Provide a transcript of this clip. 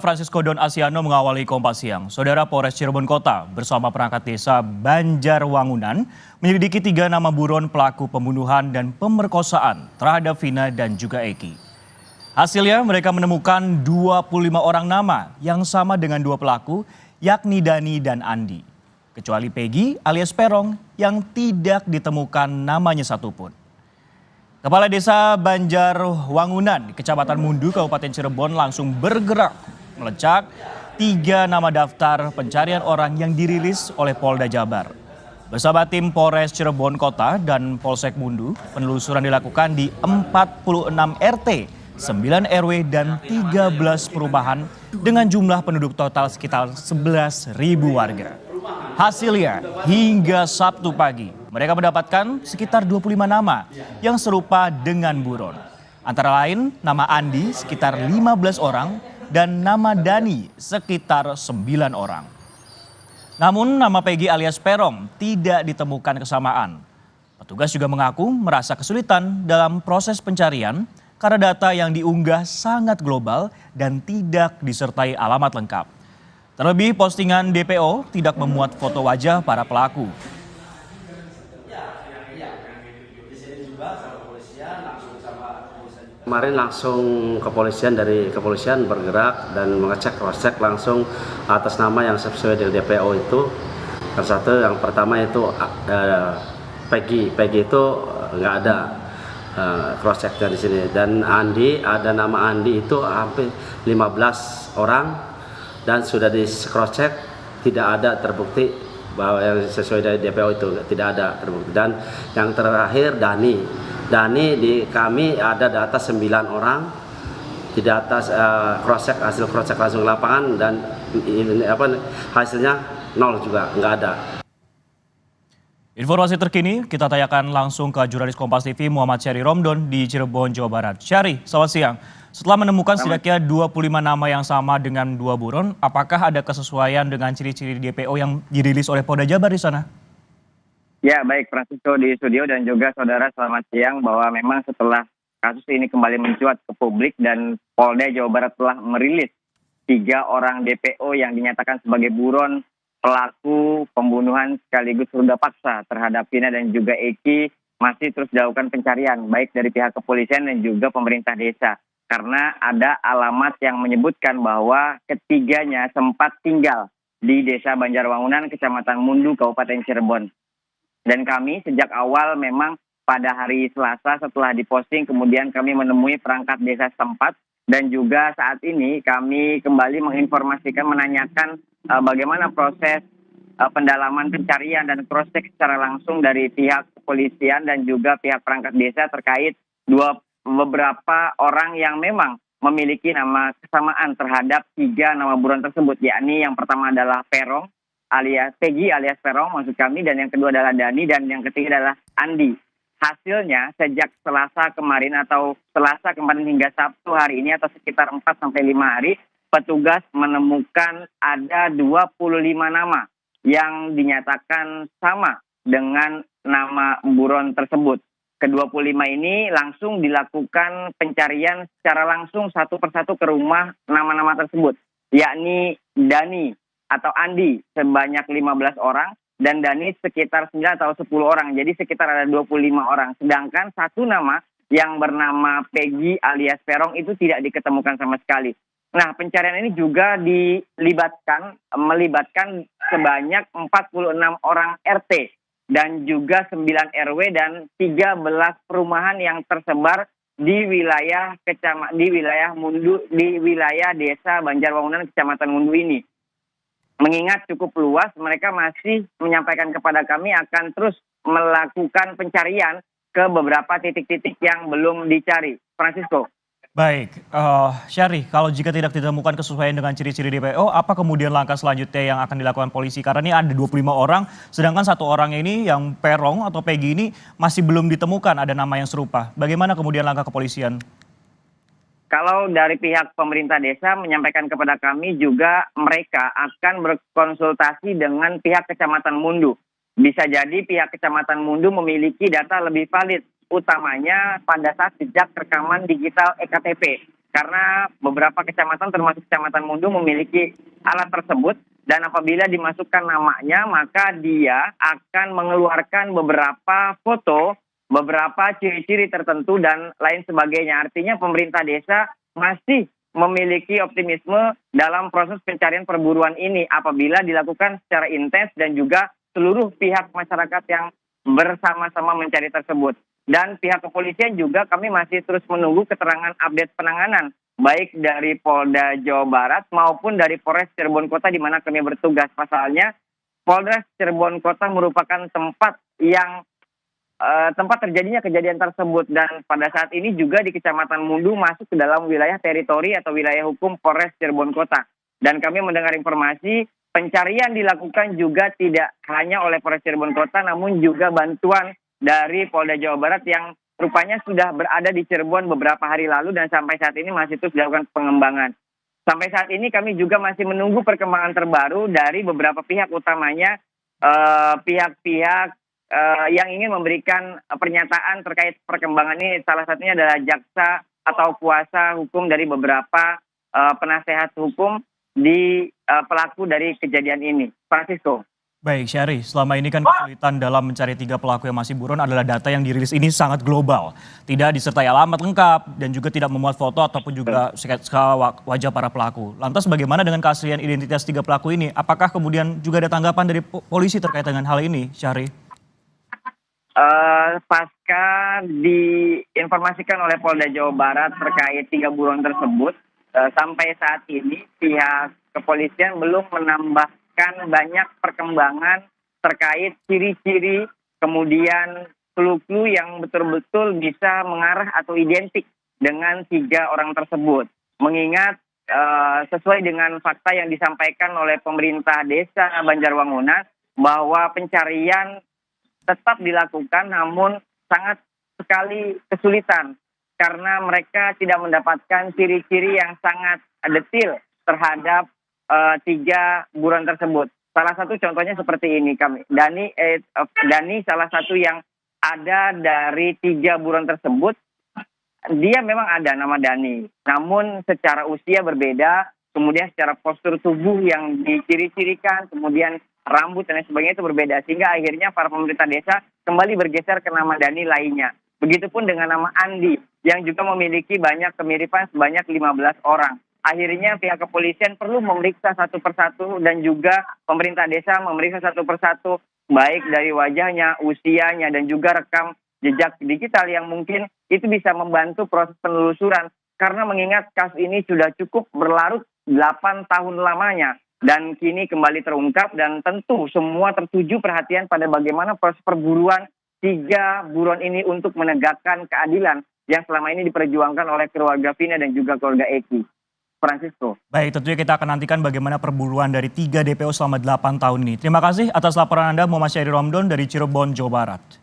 Francisco Don Asiano mengawali Kompas Siang. Saudara Polres Cirebon Kota bersama perangkat desa Banjarwangunan menyelidiki 3 nama buron pelaku pembunuhan dan pemerkosaan terhadap Vina dan juga Eki. Hasilnya mereka menemukan 25 orang nama yang sama dengan 2 pelaku, yakni Dani dan Andi. Kecuali Peggy alias Perong yang tidak ditemukan namanya satupun. Kepala Desa Banjarwangunan, Kecamatan Mundu, Kabupaten Cirebon langsung bergerak melacak 3 nama daftar pencarian orang yang dirilis oleh Polda Jabar. Bersama tim Polres Cirebon Kota dan Polsek Mundu, penelusuran dilakukan di 46 RT, 9 RW, dan 13 perumahan dengan jumlah penduduk total sekitar 11.000 warga. Hasilnya, hingga Sabtu pagi, mereka mendapatkan sekitar 25 nama yang serupa dengan buron. Antara lain, nama Andi sekitar 15 orang, dan nama Dani sekitar 9 orang. Namun nama Peggy alias Perong tidak ditemukan kesamaan. Petugas juga mengaku merasa kesulitan dalam proses pencarian karena data yang diunggah sangat global dan tidak disertai alamat lengkap. Terlebih postingan DPO tidak memuat foto wajah para pelaku. Kemarin langsung dari kepolisian bergerak dan mengecek cross-check langsung atas nama yang sesuai dengan DPO itu. Yang pertama itu Peggy itu nggak ada cross-checknya di sini. Dan Andi, ada nama Andi itu hampir 15 orang dan sudah di cross-check tidak ada terbukti bahwa yang sesuai dari DPO itu tidak ada terbukti. Dan yang terakhir Dani di kami ada data 9 orang, di data hasil cross check langsung lapangan dan hasilnya 0 juga, nggak ada. Informasi terkini kita tanyakan langsung ke jurnalis Kompas TV Muhammad Syari Romdon di Cirebon, Jawa Barat. Syari, selamat siang. Setelah menemukan setidaknya 25 nama yang sama dengan 2 buron, apakah ada kesesuaian dengan ciri-ciri DPO yang dirilis oleh Polda Jabar di sana? Ya, baik Francisco di studio dan juga saudara, selamat siang, bahwa memang setelah kasus ini kembali mencuat ke publik dan Polda Jawa Barat telah merilis 3 orang DPO yang dinyatakan sebagai buron pelaku pembunuhan sekaligus ruda paksa terhadap Vina dan juga Eki, masih terus dilakukan pencarian baik dari pihak kepolisian dan juga pemerintah desa. Karena ada alamat yang menyebutkan bahwa ketiganya sempat tinggal di Desa Banjarwangunan, Kecamatan Mundu, Kabupaten Cirebon. Dan kami sejak awal memang pada hari Selasa setelah diposting kemudian kami menemui perangkat desa setempat dan juga saat ini kami kembali menginformasikan, menanyakan bagaimana proses pendalaman pencarian dan cross-check secara langsung dari pihak kepolisian dan juga pihak perangkat desa terkait beberapa orang yang memang memiliki nama kesamaan terhadap 3 nama buron tersebut, yakni yang pertama adalah Perong alias Peggy alias Perong maksud kami, dan yang kedua adalah Dani, dan yang ketiga adalah Andi. Hasilnya sejak Selasa kemarin hingga Sabtu hari ini atau sekitar 4-5 hari, petugas menemukan ada 25 nama yang dinyatakan sama dengan nama buron tersebut. Ke-25 ini langsung dilakukan pencarian secara langsung satu persatu ke rumah nama-nama tersebut, yakni Dani atau Andi sebanyak 15 orang dan Dani sekitar 9 atau 10 orang. Jadi sekitar ada 25 orang. Sedangkan satu nama yang bernama Peggy alias Perong itu tidak diketemukan sama sekali. Nah, pencarian ini juga melibatkan sebanyak 46 orang RT dan juga 9 RW dan 13 perumahan yang tersebar di wilayah Desa Banjarwangunan, Kecamatan Mundu ini. Mengingat cukup luas, mereka masih menyampaikan kepada kami akan terus melakukan pencarian ke beberapa titik-titik yang belum dicari. Francisco. Baik, Syari, kalau jika tidak ditemukan kesesuaian dengan ciri-ciri DPO, apa kemudian langkah selanjutnya yang akan dilakukan polisi? Karena ini ada 25 orang, sedangkan satu orang ini yang Perong atau Peggy ini masih belum ditemukan ada nama yang serupa. Bagaimana kemudian langkah kepolisian? Kalau dari pihak pemerintah desa menyampaikan kepada kami juga mereka akan berkonsultasi dengan pihak Kecamatan Mundu. Bisa jadi pihak Kecamatan Mundu memiliki data lebih valid, utamanya pada saat jejak rekaman digital EKTP. karena beberapa kecamatan termasuk Kecamatan Mundu memiliki alat tersebut dan apabila dimasukkan namanya maka dia akan mengeluarkan beberapa foto, beberapa ciri-ciri tertentu dan lain sebagainya. Artinya pemerintah desa masih memiliki optimisme dalam proses pencarian perburuan ini apabila dilakukan secara intens dan juga seluruh pihak masyarakat yang bersama-sama mencari tersebut. Dan pihak kepolisian juga kami masih terus menunggu keterangan update penanganan baik dari Polda Jawa Barat maupun dari Polres Cirebon Kota di mana kami bertugas. Pasalnya Polres Cirebon Kota merupakan tempat yang tempat terjadinya kejadian tersebut dan pada saat ini juga di Kecamatan Mundu masuk ke dalam wilayah teritori atau wilayah hukum Polres Cirebon Kota. Dan kami mendengar informasi pencarian dilakukan juga tidak hanya oleh Polres Cirebon Kota namun juga bantuan dari Polda Jawa Barat yang rupanya sudah berada di Cirebon beberapa hari lalu dan sampai saat ini masih terus dilakukan pengembangan. Sampai saat ini kami juga masih menunggu perkembangan terbaru dari beberapa pihak utamanya pihak-pihak yang ingin memberikan pernyataan terkait perkembangan ini. Salah satunya adalah jaksa atau kuasa hukum dari beberapa penasehat hukum di pelaku dari kejadian ini. Francisco. Baik, Syahri, selama ini kan kesulitan dalam mencari 3 pelaku yang masih buron adalah data yang dirilis ini sangat global. Tidak disertai alamat lengkap dan juga tidak memuat foto ataupun juga sketsa wajah para pelaku. Lantas bagaimana dengan keaslian identitas 3 pelaku ini? Apakah kemudian juga ada tanggapan dari polisi terkait dengan hal ini, Syahri? Pasca diinformasikan oleh Polda Jawa Barat terkait 3 buron tersebut, sampai saat ini pihak kepolisian belum menambahkan banyak perkembangan terkait ciri-ciri kemudian clue-clue yang betul-betul bisa mengarah atau identik dengan 3 orang tersebut. Mengingat sesuai dengan fakta yang disampaikan oleh pemerintah desa Banjarwangunan bahwa pencarian tetap dilakukan namun sangat sekali kesulitan karena mereka tidak mendapatkan ciri-ciri yang sangat detil terhadap 3 buron tersebut. Salah satu contohnya seperti ini Dani salah satu yang ada dari 3 buron tersebut, dia memang ada nama Dani, namun secara usia berbeda, kemudian secara postur tubuh yang diciri-cirikan, kemudian rambut dan lain sebagainya itu berbeda sehingga akhirnya para pemerintah desa kembali bergeser ke nama Dani lainnya. Begitupun dengan nama Andi yang juga memiliki banyak kemiripan sebanyak 15 orang. Akhirnya pihak kepolisian perlu memeriksa satu persatu dan juga pemerintah desa memeriksa satu persatu baik dari wajahnya, usianya dan juga rekam jejak digital yang mungkin itu bisa membantu proses penelusuran karena mengingat kasus ini sudah cukup berlarut 8 tahun lamanya dan kini kembali terungkap dan tentu semua tertuju perhatian pada bagaimana proses perburuan 3 buron ini untuk menegakkan keadilan yang selama ini diperjuangkan oleh keluarga Vina dan juga keluarga Eki. Francisco. Baik, tentunya kita akan nantikan bagaimana perburuan dari 3 DPO selama 8 tahun ini. Terima kasih atas laporan Anda, Muhammad Syahri Romdon dari Cirebon, Jawa Barat.